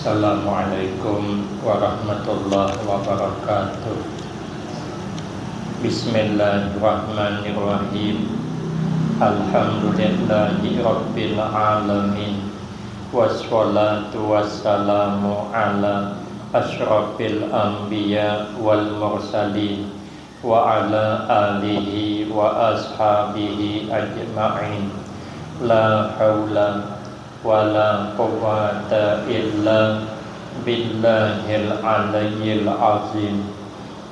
Assalamualaikum warahmatullahi wabarakatuh. Bismillahirrahmanirrahim. Alhamdulillahi rabbil alamin. Wassalatu wassalamu ala asyrafil anbiya wal mursalin wa ala alihi wa ashabihi ajma'in. La haula wala quwwata illa billahil aliyyil azim.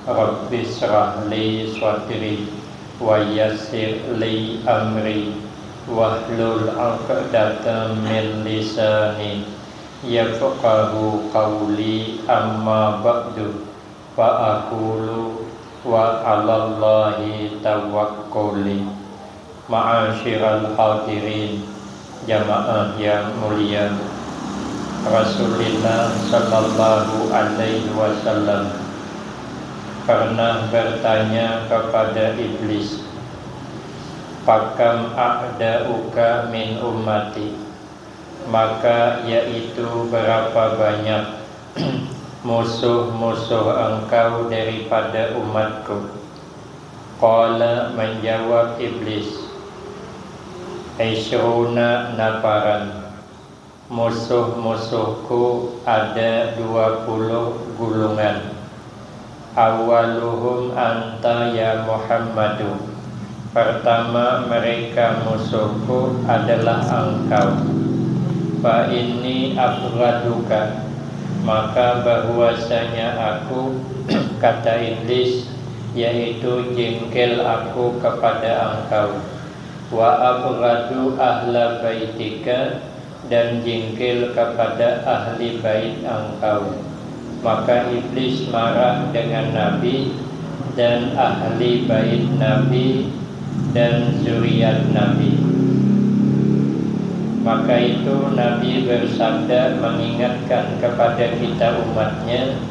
Rabbi shrah li sadri wa yassir li amri wahlul 'uqdatam min lisani yafqahu qawli. Amma ba'du, fa aqulu wa 'alallahi tawakkuli. Ma'asyiral hadirin, jamaah yang mulia, Rasulullah sallallahu alaihi wasallam pernah bertanya kepada iblis, "Pakam a'da'uka min ummati?" Maka yaitu berapa banyak musuh-musuh engkau daripada umatku. Qala, menjawab iblis, Ishruna nafaran, musuh-musuhku ada 20 gulungan. Awaluhum anta ya Muhammadu, pertama mereka musuhku adalah engkau. Fa inni afraduka, maka bahwasanya aku, kata iblis, yaitu jengkel aku kepada engkau. Wa afradu ahla baitika, dan jengkel kepada ahli bait engkau. Maka iblis marah dengan Nabi dan ahli bait Nabi dan zuriat Nabi. Maka itu Nabi bersabda mengingatkan kepada kita umatnya,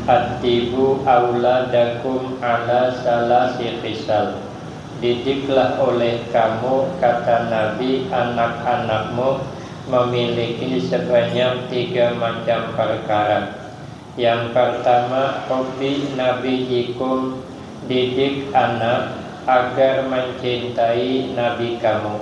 Atibu auladakum ala salasi khisal, didiklah oleh kamu, kata Nabi, anak-anakmu memiliki sebanyak 3 macam perkara. Yang pertama, hobi nabiyikum, didik anak agar mencintai Nabi kamu.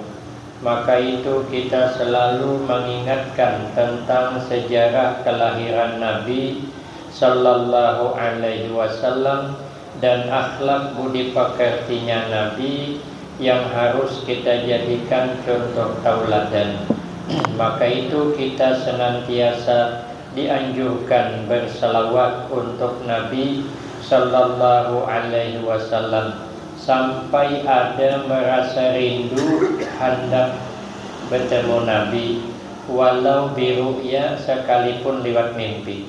Maka itu kita selalu mengingatkan tentang sejarah kelahiran Nabi sallallahu alaihi wasallam dan akhlak budi pekertinya Nabi yang harus kita jadikan contoh tauladan. Maka itu kita senantiasa dianjurkan berselawat untuk Nabi sallallahu alaihi wasallam sampai ada merasa rindu hendak bertemu Nabi, walau biru'ya, sekalipun lewat mimpi.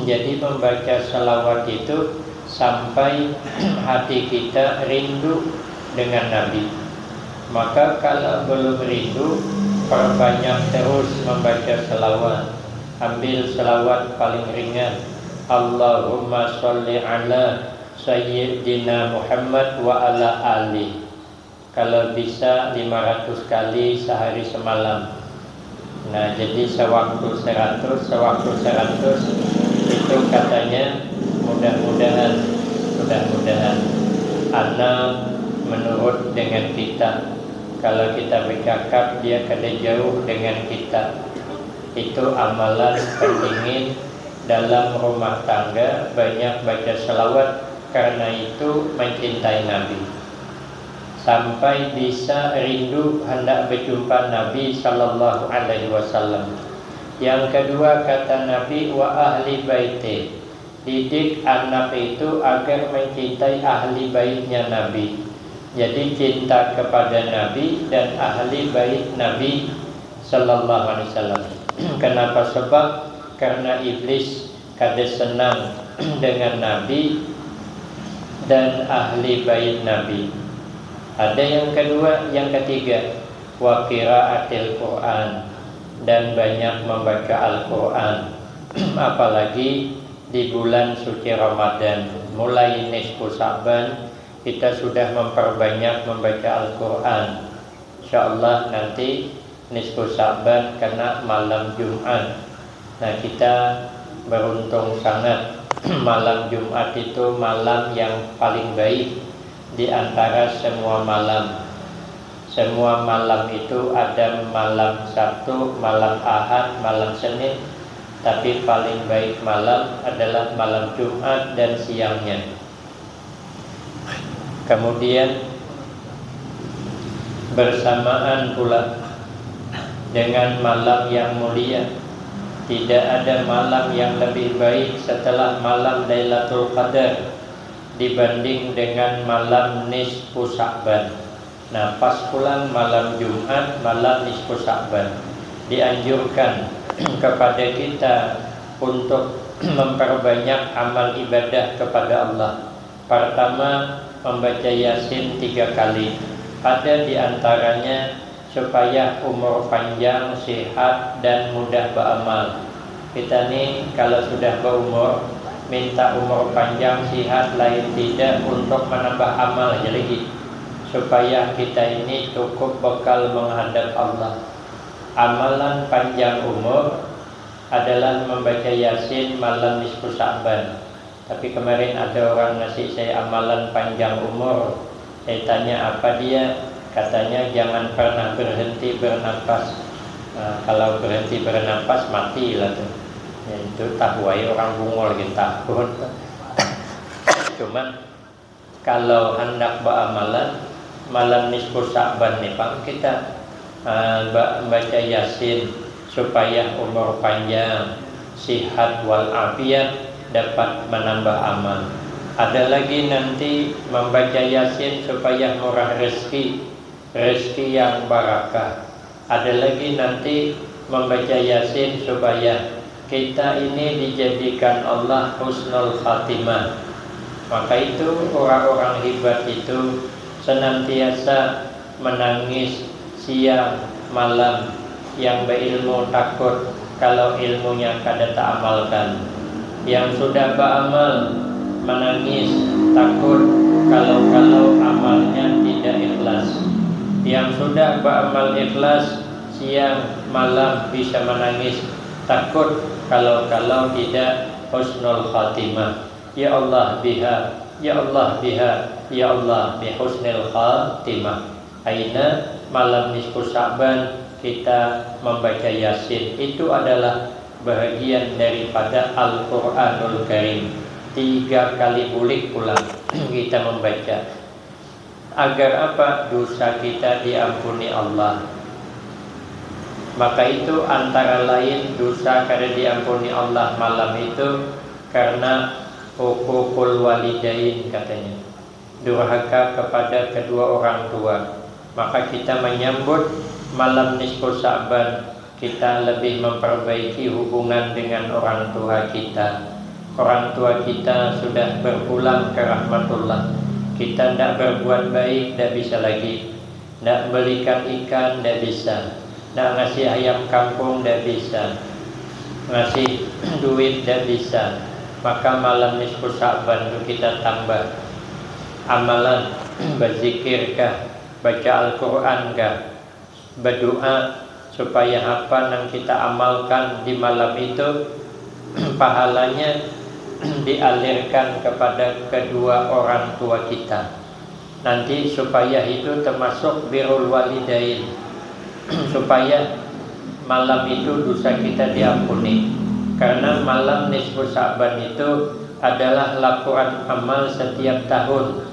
Jadi membaca selawat itu sampai hati kita rindu dengan Nabi. Maka kalau belum rindu, perbanyak terus membaca selawat. Ambil selawat paling ringan, Allahumma sholli ala Sayyidina Muhammad wa ala ali. Kalau bisa 500 kali sehari semalam. Nah, jadi sewaktu 100 itu katanya mudah-mudahan anak menurut dengan kita. Kalau kita bercakap, dia kada jauh dengan kita. Itu amalan pendingin dalam rumah tangga, banyak baca selawat. Karena itu mencintai Nabi sampai bisa rindu hendak berjumpa Nabi sallallahu alaihi wasallam. Yang kedua, kata Nabi, wa ahli baiti, didik anak itu agar mencintai ahli baitnya Nabi. Jadi cinta kepada Nabi dan ahli bait Nabi sallallahu alaihi wasallam. Kenapa? Sebab karena iblis kada senang dengan Nabi dan ahli bait Nabi. Ada yang kedua, yang ketiga, wa qiraatil Quran, dan banyak membaca Al-Quran. Apalagi di bulan suci Ramadan, mulai nisfu Sa'ban kita sudah memperbanyak membaca Al-Quran. InsyaAllah nanti nisfu Sa'ban kena malam Jumat. Nah, kita beruntung sangat. Malam Jumat itu malam yang paling baik di antara semua malam. Semua malam itu ada malam Sabtu, malam Ahad, malam Senin, tapi paling baik malam adalah malam Jumat dan siangnya. Kemudian bersamaan pula dengan malam yang mulia, tidak ada malam yang lebih baik setelah malam Lailatul Qadar dibanding dengan malam nisfu Sya'ban. Nah, pas pulang malam Jumat, malam nisfu Sya'ban, dianjurkan kepada kita untuk memperbanyak amal ibadah kepada Allah. Pertama, membaca Yasin 3 kali. Ada di antaranya supaya umur panjang, sehat, dan mudah beramal. Kita nih kalau sudah berumur, minta umur panjang, sehat, lain tidak untuk menambah amal aja lagi, supaya kita ini cukup bekal menghadap Allah. Amalan panjang umur adalah membaca Yasin malam nisfu Sya'ban. Tapi kemarin ada orang ngasih saya amalan panjang umur. Saya tanya apa dia? Katanya jangan pernah berhenti bernapas. Kalau berhenti bernapas mati lah tuh. Ya, itu tahu aja orang bungol gitu tahun. Cuman kalau hendak beramalan malam nisfu Sya'ban nih Pak, kita baca Yasin supaya umur panjang, sihat wal afiat, dapat menambah amal. Ada lagi nanti membaca Yasin supaya murah rezeki, rezeki yang barakah. Ada lagi nanti membaca Yasin supaya kita ini dijadikan Allah husnul khatimah. Maka itu orang-orang hebat itu senantiasa menangis siang malam, yang berilmu takut kalau ilmunya kada tak amalkan. Yang sudah beramal menangis takut kalau amalnya tidak ikhlas. Yang sudah beramal ikhlas siang malam bisa menangis takut kalau tidak husnul khatimah. Ya Allah biha, ya Allah biha, ya Allah bi husnul khatimah. Aina malam nisfu Sya'ban kita membaca Yasin, itu adalah bahagian daripada Al-Quranul Karim. 3 kali bulik pula kita membaca. Agar apa? Dosa kita diampuni Allah. Maka itu antara lain dosa kada diampuni Allah malam itu karena hukukul walidain katanya, durhaka kepada kedua orang tua. Maka kita menyambut malam nisfu Sya'ban, kita lebih memperbaiki hubungan dengan orang tua kita. Orang tua kita sudah berpulang ke rahmatullah. Kita tidak berbuat baik, tidak bisa lagi. Tidak belikan ikan, tidak bisa. Tidak ngasih ayam kampung, tidak bisa. Ngasih duit, tidak bisa. Maka malam nisfu Sya'ban itu kita tambah amalan, berzikirkah, baca Al-Quran kah, berdoa supaya apa yang kita amalkan di malam itu pahalanya dialirkan kepada kedua orang tua kita. Nanti supaya itu termasuk birrul walidain, supaya malam itu dosa kita diampuni. Karena malam nisfu Sya'ban itu adalah laporan amal setiap tahun.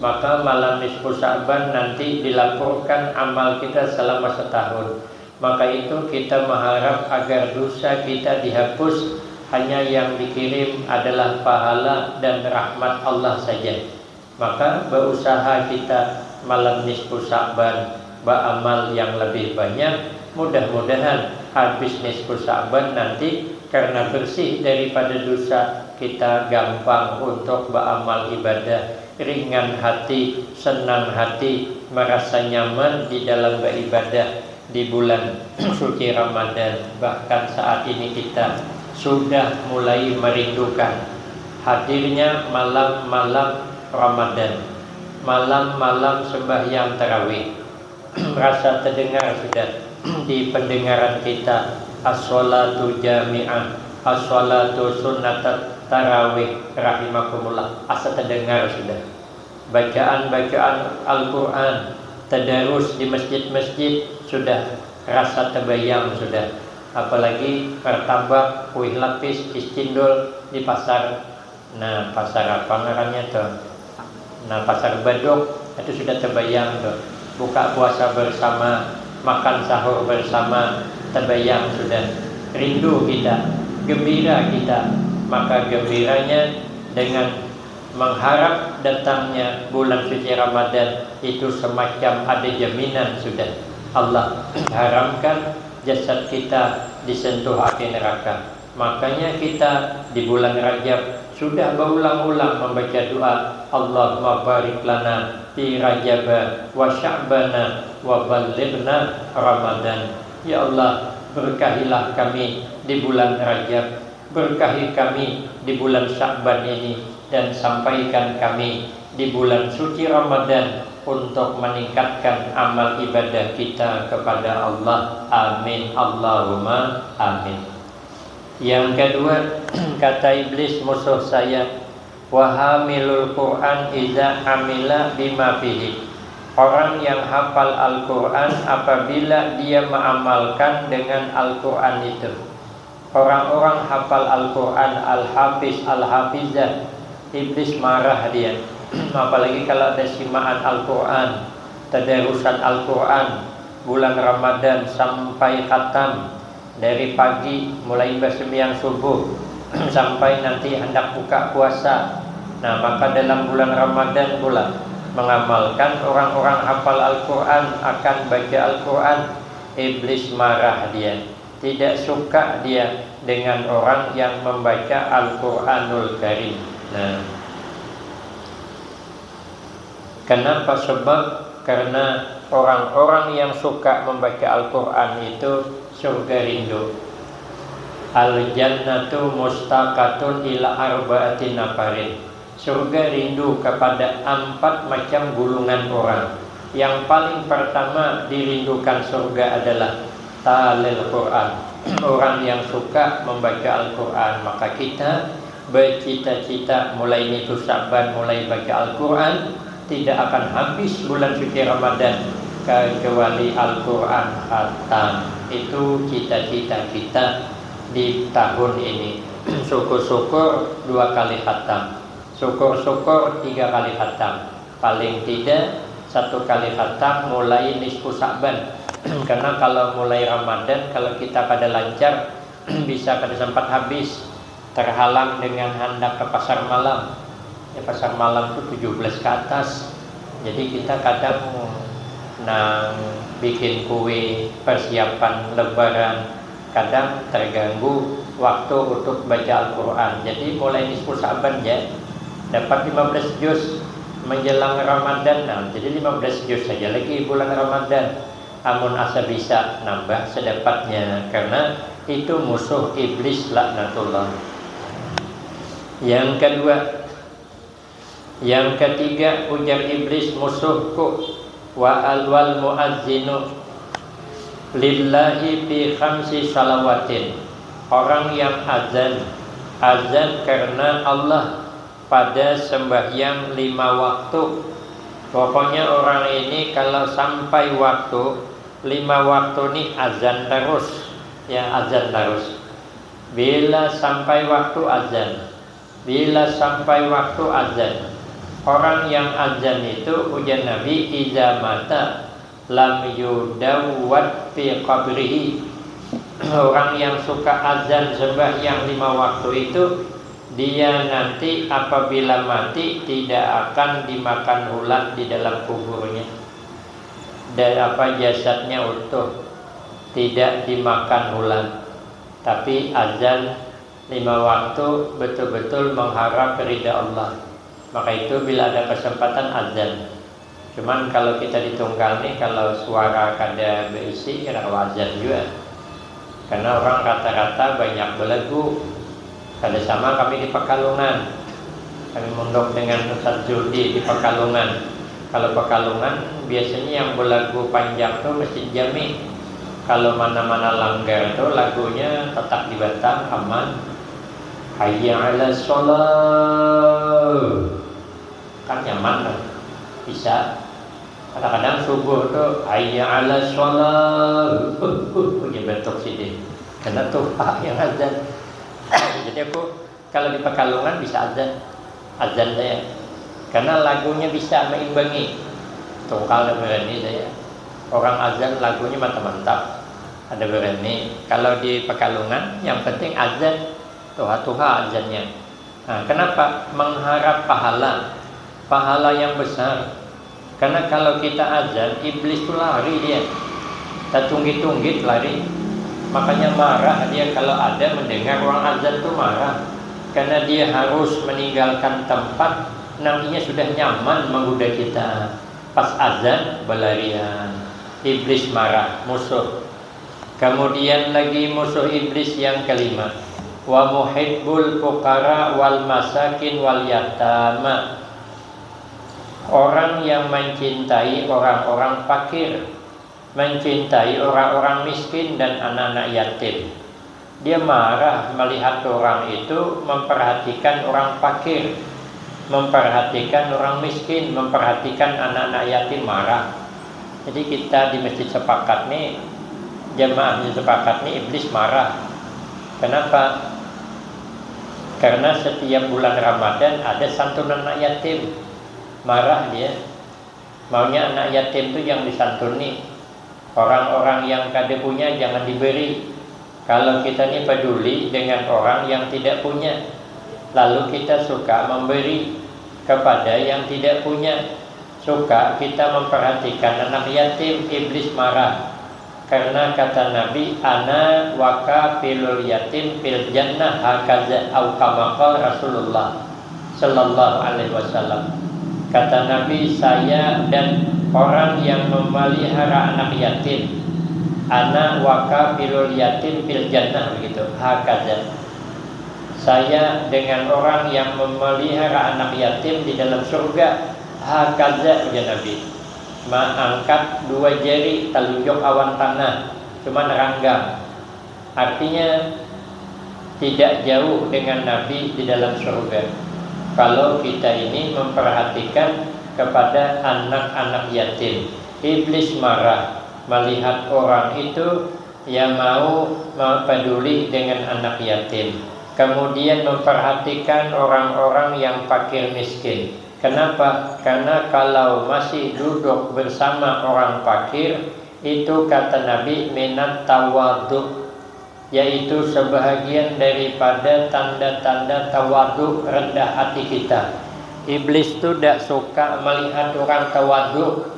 Maka malam nisfu Sya'ban nanti dilaporkan amal kita selama setahun. Maka itu kita mengharap agar dosa kita dihapus. Hanya yang dikirim adalah pahala dan rahmat Allah saja. Maka berusaha kita malam nisfu Sya'ban beramal yang lebih banyak. Mudah-mudahan habis nisfu Sya'ban nanti karena bersih daripada dosa, kita gampang untuk beramal ibadah, ringan hati, senang hati, merasa nyaman di dalam beribadah di bulan suci Ramadan. Bahkan saat ini kita sudah mulai merindukan hadirnya malam-malam Ramadan, malam-malam sembahyang tarawih. Merasa terdengar sudah di pendengaran kita. As-sholatu jami'ah, as-sholatu sunnat tarawih, rahimakumullah. Asa terdengar sudah bacaan-bacaan Al-Quran, tadarus di masjid-masjid, sudah rasa terbayang sudah. Apalagi martabak, kuih lapis, iscindol di pasar. Nah, pasar apa namanya tuh? Nah, pasar Baduk itu sudah terbayang tuh. Buka puasa bersama, makan sahur bersama, terbayang sudah. Rindu kita, gembira kita. Maka gembiranya dengan mengharap datangnya bulan suci Ramadan itu semacam ada jaminan sudah. Allah haramkan jasad kita disentuh api neraka. Makanya kita di bulan Rajab sudah berulang-ulang membaca doa, Allahumma barik lana fi Rajab wa Sya'bana wa ballighna Ramadan. Ya Allah, berkahilah kami di bulan Rajab, berkahi kami di bulan Sya'ban ini, dan sampaikan kami di bulan suci Ramadan untuk meningkatkan amal ibadah kita kepada Allah. Amin, Allahumma amin. Yang kedua, kata iblis musuh saya, wahamilul Quran iza amila bima fihi. Orang yang hafal Al-Quran apabila dia mengamalkan dengan Al-Quran itu. Orang-orang hafal Al-Quran, Al-Hafiz, Al-Hafizah, iblis marah dia. Apalagi kalau ada simaan Al-Quran, tadarusan Al-Quran, bulan Ramadan sampai khatam, dari pagi mulai bersembahyang subuh sampai nanti hendak buka puasa. Nah, maka dalam bulan Ramadan pula mengamalkan orang-orang hafal Al-Quran, akan baca Al-Quran, iblis marah dia. Tidak suka dia dengan orang yang membaca Al-Quranul Karim. Nah, kenapa? Sebab karena orang-orang yang suka membaca Al-Quran itu surga rindu. Al-jannatu mustaqatun ila arba'ati nafarin. Surga rindu kepada 4 macam golongan orang. Yang paling pertama dirindukan surga adalah talil Quran, orang yang suka membaca Al-Quran. Maka kita bercita-cita mulai nifus Sya'ban, mulai baca Al-Quran, tidak akan habis bulan suci Ramadan kecuali Al-Quran khatam. Itu cita-cita kita di tahun ini. Syukur-syukur 2 kali khatam, syukur-syukur 3 kali khatam, paling tidak 1 kali khatam mulai nisfu Sya'ban. Karena kalau mulai Ramadan, kalau kita pada lancar, bisa pada sempat habis, terhalang dengan hendak ke pasar malam. Ya, pasar malam itu 17 ke atas. Jadi kita kadang bikin kue, persiapan lebaran, kadang terganggu waktu untuk baca Al-Quran. Jadi mulai nisfu Sya'ban ya, dapat 15 juz menjelang Ramadan. Nah, jadi 15 juz saja lagi bulan Ramadan. Amun asa bisa nambah sedapatnya, karena itu musuh iblis laknatullah. Yang ketiga, ujar iblis musuhku, wa alwal muazzinu lillahi fi khamsi salawatin. Orang yang azan karena Allah pada sembahyang 5 waktu. Pokoknya orang ini kalau sampai waktu 5 waktu ini azan terus, ya azan terus. Bila sampai waktu azan, bila sampai waktu azan. Orang yang azan itu ujar Nabi, iza mata lam yudawwad fi qabrihi. Orang yang suka azan sembahyang 5 waktu itu, dia nanti apabila mati tidak akan dimakan ulat di dalam kuburnya. Dan jasadnya utuh, tidak dimakan ulat. Tapi azan 5 waktu betul-betul mengharap ridha Allah. Maka itu bila ada kesempatan azan. Cuman kalau kita ditunggal nih, kalau suara kada berisi, kena azan juga. Karena orang rata-rata banyak belagu. Kada sama kami di Pekalongan. Kami mondok dengan Ustaz Juldi di Pekalongan. Kalau Pekalongan biasanya yang belagu panjang tuh Masjid Jami. Kalau mana-mana langgar itu lagunya tetap dibatang aman. Hayya 'alas shalah. Kan nyaman kan? Bisa. Kadang-kadang subuh tuh hayya 'alas shalah. Punya bentuk sini. Karena tuh yang azan. Jadi aku kalau di Pekalongan bisa azan saya. Karena lagunya bisa meimbangi. Tuh kalau berani saya. Orang azan lagunya mantap-mantap. Ada berani. Kalau di Pekalongan yang penting azan. Tuha-tuha azannya. Nah, kenapa? Mengharap pahala yang besar. Karena kalau kita azan, iblis itu lari dia. Kita tunggit-tunggit lari. Makanya marah dia kalau ada mendengar orang azan itu marah. Karena dia harus meninggalkan tempat, nantinya sudah nyaman menggoda kita. Pas azan berlarian. Iblis marah, musuh. Kemudian lagi musuh iblis yang kelima. Wa muhibbul fuqara wal masakin wal yatama. Orang yang mencintai orang-orang fakir, mencintai orang-orang miskin dan anak-anak yatim. Dia marah melihat orang itu memperhatikan orang fakir, memperhatikan orang miskin, memperhatikan anak-anak yatim, marah. Jadi kita di Masjid Sepakat nih, jamaah Masjid Sepakat nih, iblis marah. Kenapa? Karena setiap bulan Ramadan ada santunan anak yatim. Marah dia. Maunya anak yatim itu yang disantuni. Orang-orang yang kada punya jangan diberi. Kalau kita ini peduli dengan orang yang tidak punya, lalu kita suka memberi kepada yang tidak punya, suka kita memperhatikan anak yatim, iblis marah. Karena kata Nabi, ana waka filul yatim fil jannah hakaza au kama qala Rasulullah sallallahu alaihi wasallam. Kata Nabi, saya dan orang yang memelihara anak yatim, ana waka filul yatim fil jannah, begitu. Hakaza. Saya dengan orang yang memelihara anak yatim di dalam surga. Hakaza, ya Nabi. Mengangkat dua jari telunjuk awan tanah, cuma neranggang. Artinya tidak jauh dengan Nabi di dalam surga. Kalau kita ini memperhatikan kepada anak-anak yatim. Iblis marah melihat orang itu yang mau peduli dengan anak yatim, kemudian memperhatikan orang-orang yang fakir miskin. Kenapa? Karena kalau masih duduk bersama orang fakir, itu kata Nabi minat tawadhu, yaitu sebahagian daripada tanda-tanda tawadhu, rendah hati kita. Iblis itu tidak suka melihat orang tawadhu.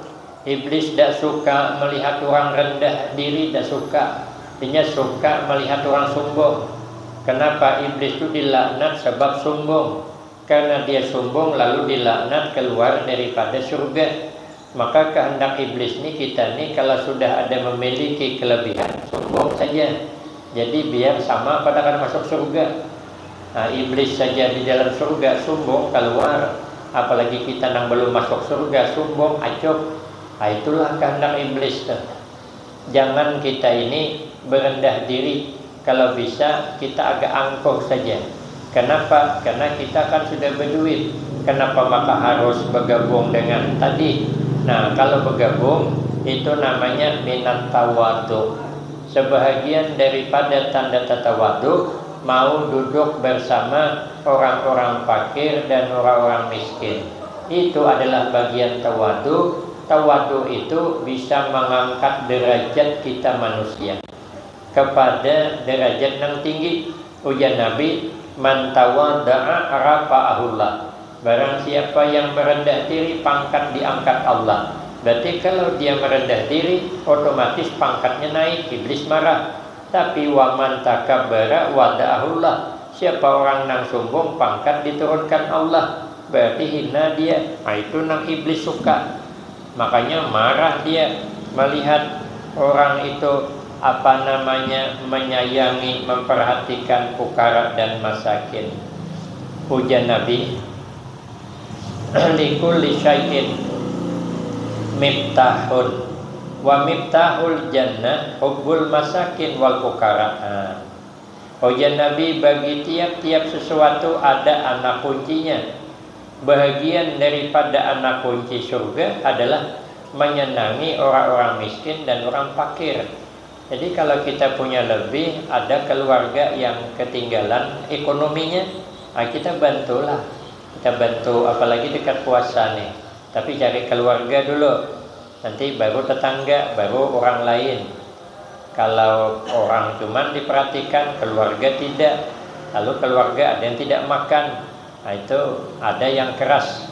Iblis tidak suka melihat orang rendah diri, tidak suka. Dia suka melihat orang sombong. Kenapa? Iblis itu dilaknat sebab sombong. Karena dia sombong lalu dilaknat keluar daripada surga. Maka kehendak iblis ini kita nih kalau sudah ada memiliki kelebihan, sombong saja. Jadi biar sama pada akan masuk surga. Nah, iblis saja di dalam surga sombong keluar, apalagi kita yang belum masuk surga sombong acok. Nah, itulah kehendak iblis. Jangan kita ini berendah diri. Kalau bisa kita agak angkuh saja. Kenapa? Karena kita kan sudah berduit. Kenapa maka harus bergabung dengan tadi? Nah, kalau bergabung itu namanya minat tawadhu. Sebahagian daripada tanda tawadhu mau duduk bersama orang-orang fakir dan orang-orang miskin. Itu adalah bagian tawadhu. Tawadhu itu bisa mengangkat derajat kita manusia kepada derajat yang tinggi. Ujar Nabi, man tawadda'a rafa'ahullah. Barang siapa yang merendah diri, pangkat diangkat Allah. Berarti kalau dia merendah diri, otomatis pangkatnya naik. Iblis marah. Tapi wa man takabbara wada'ahullah. Siapa orang nang sombong, pangkat diturunkan Allah. Berarti hina dia. Nah, itu nang iblis suka. Makanya marah dia melihat orang itu menyayangi, memperhatikan fukara dan masakin. Ujar Nabi, likulli syai'in miftahun Wa miftahul jannah hubbul masakin wal fuqara. Ujian Nabi, bagi tiap-tiap sesuatu ada anak kuncinya. Bahagian daripada anak kunci surga adalah menyenangi orang-orang miskin dan orang fakir. Jadi kalau kita punya lebih, ada keluarga yang ketinggalan ekonominya, kita bantulah. Kita bantu, apalagi dekat puasa nih. Tapi cari keluarga dulu, nanti baru tetangga, baru orang lain. Kalau orang cuman diperhatikan, keluarga tidak. Lalu keluarga ada yang tidak makan, itu ada yang keras,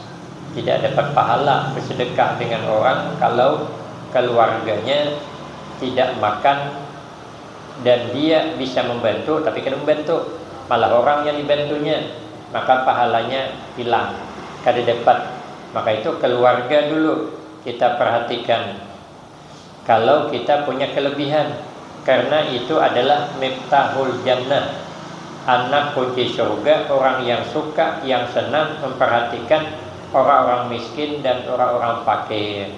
tidak dapat pahala bersedekah dengan orang kalau keluarganya tidak makan dan dia bisa membantu, tapi kan membantu malah orang yang dibantunya, maka pahalanya hilang, kada dapat. Maka itu keluarga dulu kita perhatikan kalau kita punya kelebihan, karena itu adalah miftahul jannah, anak kunci surga. Orang yang suka, yang senang memperhatikan orang-orang miskin dan orang-orang fakir.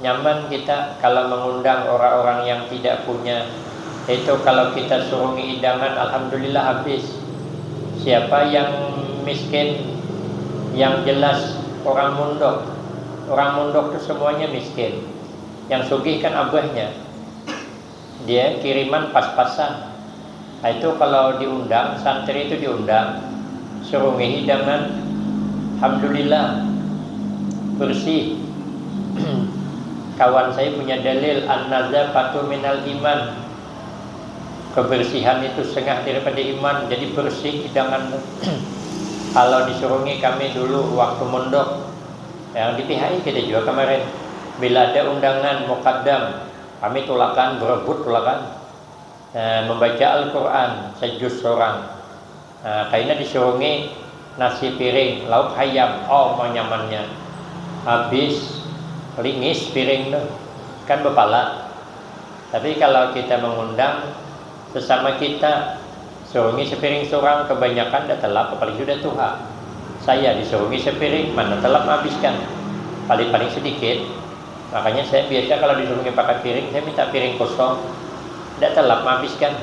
Nyaman kita kalau mengundang orang-orang yang tidak punya. Itu kalau kita suruh hidangan, alhamdulillah habis. Siapa yang miskin, yang jelas orang mundok. Orang mundok itu semuanya miskin. Yang sugih kan abahnya, dia kiriman pas-pasan. Itu kalau diundang, santri itu diundang, suruh hidangan, alhamdulillah bersih. Kawan saya punya dalil, an-nazafatu minal iman. Kebersihan itu setengah daripada iman. Jadi bersih hidangan. Kalau disuruhi kami dulu waktu mondok, yang di PHI kita juga kemarin, bila ada undangan muqaddam, kami tulakan, berebut tulakan, membaca Al-Quran sejus seorang. Kayaknya disuruhi nasi piring, lauk ayam, oh mau nyamannya. Habis lingis piring tuh, kan bepala. Tapi kalau kita mengundang sesama kita, suruhi sepiring seorang, kebanyakan dah telap, paling sudah tuha. Saya disuruhi sepiring, mana telap habiskan, paling-paling sedikit. Makanya saya biasa kalau disuruhi pakai piring, saya minta piring kosong, tidak telap habiskan.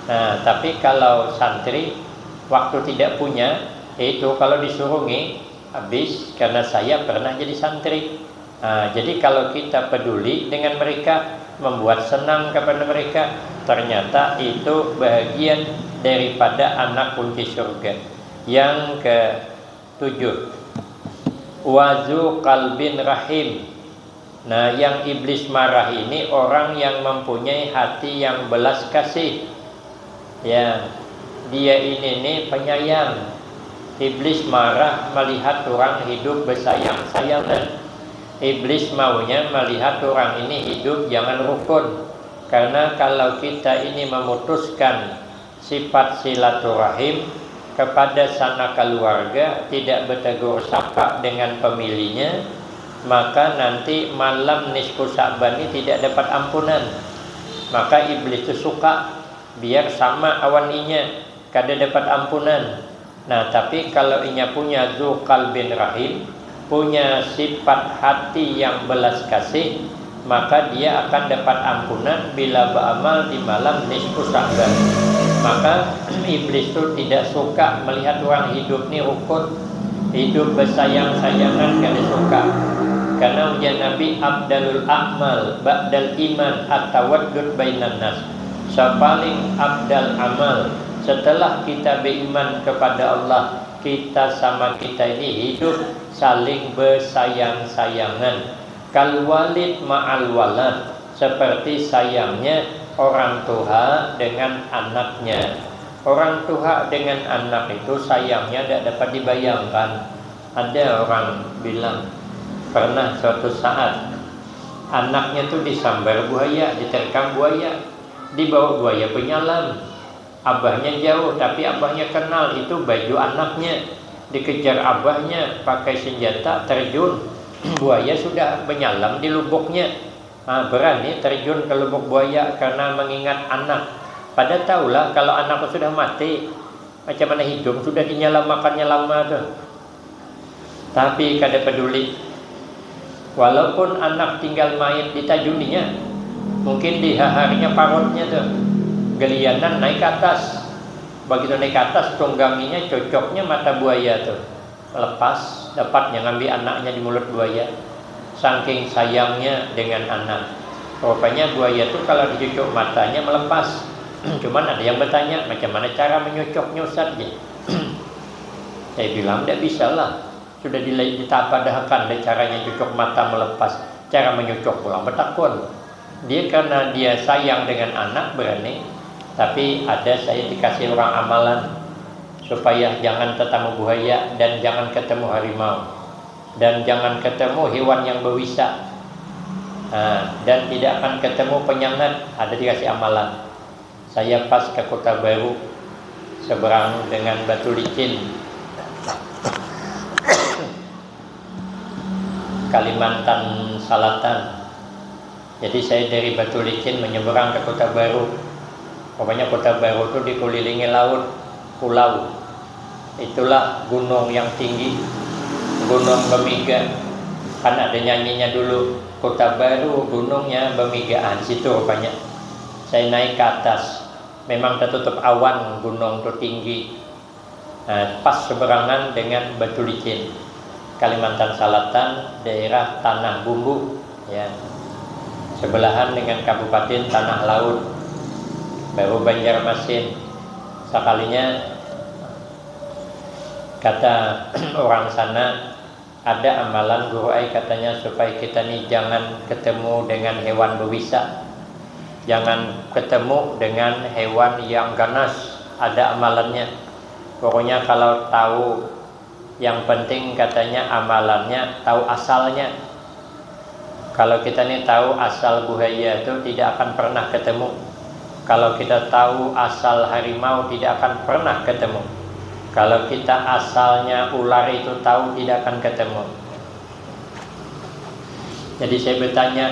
Nah, tapi kalau santri waktu tidak punya, itu kalau disuruhi habis, karena saya pernah jadi santri. Nah, jadi kalau kita peduli dengan mereka, membuat senang kepada mereka, ternyata itu bahagian daripada anak kunci surga. Yang ke-7, wazu qalbin rahim. Nah, yang iblis marah ini orang yang mempunyai hati yang belas kasih. Ya, dia ini nih penyayang. Iblis marah melihat orang hidup bersayang-sayangan. Iblis maunya melihat orang ini hidup jangan rukun. Karena kalau kita ini memutuskan sifat silaturahim kepada sanak keluarga, tidak bertegur sapa dengan pemilihnya, maka nanti malam nisfu Sya'ban ini tidak dapat ampunan. Maka iblis itu suka biar sama awaninya, kada dapat ampunan. Nah, tapi kalau inya punya zu qalbin rahim, punya sifat hati yang belas kasih, maka dia akan dapat ampunan bila beramal di malam nisfu Sya'ban. Maka iblis itu tidak suka melihat orang hidup ini rukun, hidup bersayang-sayangan, kada suka. Karena ujian Nabi, abdalul a'mal ba'dal iman at-tawaddud bainan nas. Sepaling abdal amal setelah kita beriman kepada Allah, kita sama kita ini hidup saling bersayang-sayangan. Kal walid ma'al walad, seperti sayangnya orang tua dengan anaknya. Orang tua dengan anak itu sayangnya tidak dapat dibayangkan. Ada orang bilang pernah suatu saat anaknya itu disambar buaya, diterkam buaya, dibawa buaya penyalam. Abahnya jauh, tapi abahnya kenal itu baju anaknya. Dikejar abahnya pakai senjata, terjun. Buaya sudah menyalam di lubuknya. Berani terjun ke lubuk buaya karena mengingat anak. Pada tahulah kalau anak sudah mati, macam mana hidup, sudah dinyala makannya lama tuh. Tapi kada peduli. Walaupun anak tinggal main di tajuninya, mungkin di harinya parutnya tuh gelianan naik ke atas. Begitu naik ke atas, tungganginya cocoknya mata buaya tuh, lepas, dapatnya ngambil anaknya di mulut buaya. Saking sayangnya dengan anak, rupanya buaya tuh kalau dicucuk matanya melepas. Cuman ada yang bertanya, macam mana cara menyucuknya Ustaz? Saya bilang tidak bisa lah, sudah ditabadahkan dari caranya cucuk mata melepas, cara menyucuk pulang bertakun. Dia karena dia sayang dengan anak berani. Tapi ada saya dikasih orang amalan supaya jangan ketemu buaya dan jangan ketemu harimau dan jangan ketemu hewan yang berbisa, dan tidak akan ketemu penyengat. Ada dikasih amalan. Saya pas ke Kota Baru, seberang dengan Batu Licin, Kalimantan Selatan. Jadi saya dari Batu Licin menyeberang ke Kota Baru. Pokoknya Kota Baru itu dikelilingi laut, pulau. Itulah gunung yang tinggi, Gunung Bemiga. Kan ada nyanyinya dulu, Kota Baru gunungnya Bemigaan. Situ rupanya. Saya naik ke atas. Memang tertutup awan, gunung itu tinggi. Pas seberangan dengan Batu Licin, Kalimantan Selatan, daerah Tanah Bumbu, ya. Sebelahan dengan Kabupaten Tanah Laut, baru Banjarmasin. Sekalinya kata orang sana, ada amalan guru ai katanya supaya kita nih jangan ketemu dengan hewan berbisa, jangan ketemu dengan hewan yang ganas. Ada amalannya. Pokoknya kalau tahu, yang penting katanya amalannya tahu asalnya. Kalau kita nih tahu asal buaya itu tidak akan pernah ketemu. Kalau kita tahu asal harimau tidak akan pernah ketemu. Kalau kita asalnya ular itu tahu tidak akan ketemu. Jadi saya bertanya,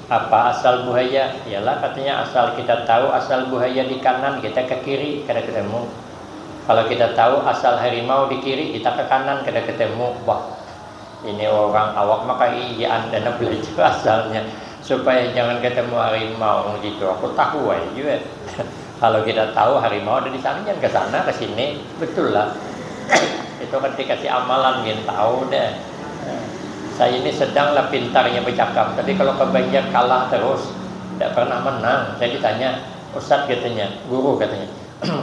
apa asal buaya? Iyalah katanya asal kita tahu asal buaya di kanan, kita ke kiri, kada ketemu. Kalau kita tahu asal harimau di kiri, kita ke kanan, kada ketemu. Wah, ini orang awak maka iya anda nak belajar asalnya supaya jangan ketemu harimau gitu. Aku tahu aja. Kalau kita tahu harimau ada di sana, jangan ke sana ke sini. Betul lah. Itu kan dikasih amalan, dia tahu deh. Saya ini sedanglah pintarnya bercakap, tapi kalau ke Banjar kalah terus, tidak pernah menang. Saya ditanya, Ustaz katanya, guru katanya,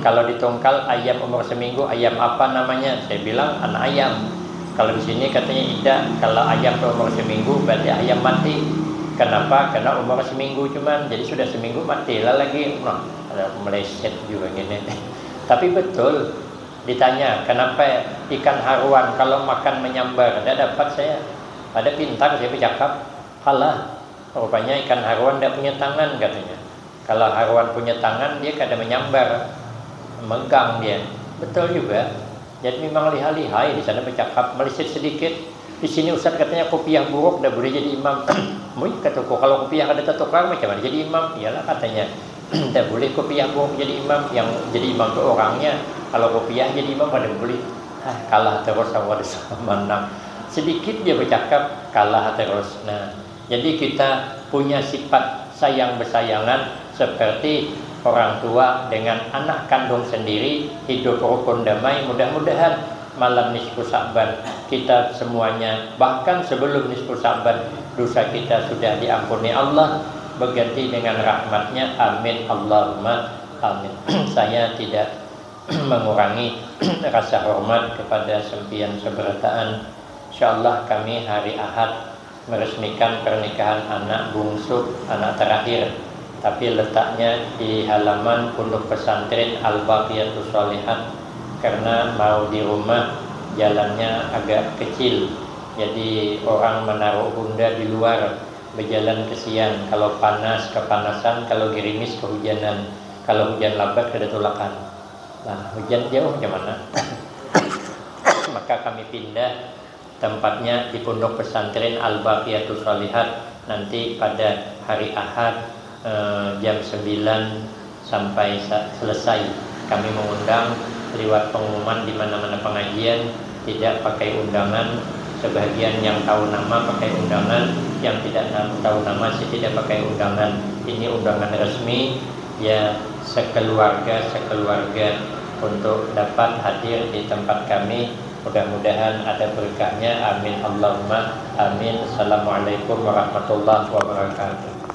kalau di Tongkal ayam umur seminggu, ayam apa namanya? Saya bilang anak ayam. Kalau di sini katanya tidak, kalau ayam umur seminggu berarti ayam mati. Kenapa? Karena umur seminggu cuman, jadi sudah seminggu mati lah lagi. Nah, ada meleset juga gini. Tapi betul, ditanya kenapa ikan haruan kalau makan menyambar? Tidak dapat saya. Ada pintar saya bercakap, halah, rupanya ikan haruan tidak punya tangan katanya. Kalau haruan punya tangan, dia kadang menyambar, megang dia. Betul juga. Jadi memang lihai-lihai di sana bercakap, meleset sedikit. Di sini Ustaz katanya kopiah buruk dah boleh jadi imam. Mui kataku kalau kopiah ada tukar macam mana jadi imam? Iyalah katanya, tidak boleh kopiah buruk jadi imam. Yang jadi imam itu orangnya. Kalau kopiah jadi imam pada boleh. Kalah terus sama menang. Sedikit dia bercakap, kalah terus. Nah, jadi kita punya sifat sayang bersayangan seperti orang tua dengan anak kandung sendiri, hidup rukun damai. Mudah-mudahan malam nisfu Sa'ban kita semuanya, bahkan sebelum nisfu Sa'ban, dosa kita sudah diampuni Allah, berganti dengan rahmatnya. Amin Allahumma amin. Saya tidak mengurangi rasa hormat kepada sempian seberataan. InsyaAllah kami hari Ahad meresmikan pernikahan anak bungsu, anak terakhir, tapi letaknya di halaman Pondok Pesantren Al-Baqiyatus Shalihat. Karena mau di rumah jalannya agak kecil, jadi orang menaruh bunda di luar, berjalan kesian. Kalau panas kepanasan, kalau gerimis kehujanan, kalau hujan lebat kedetulakan. Nah, hujan jauh gimana? Maka kami pindah tempatnya di Pondok Pesantren Al-Baqiyatus Shalihat. Nanti pada hari Ahad jam 9 sampai selesai kami mengundang lewat pengumuman di mana-mana pengajian, tidak pakai undangan. Sebagian yang tahu nama pakai undangan, yang tidak tahu nama sih tidak pakai undangan. Ini undangan resmi ya, sekeluarga untuk dapat hadir di tempat kami. Mudah-mudahan ada berkahnya. Amin Allahumma amin. Assalamualaikum warahmatullahi wabarakatuh.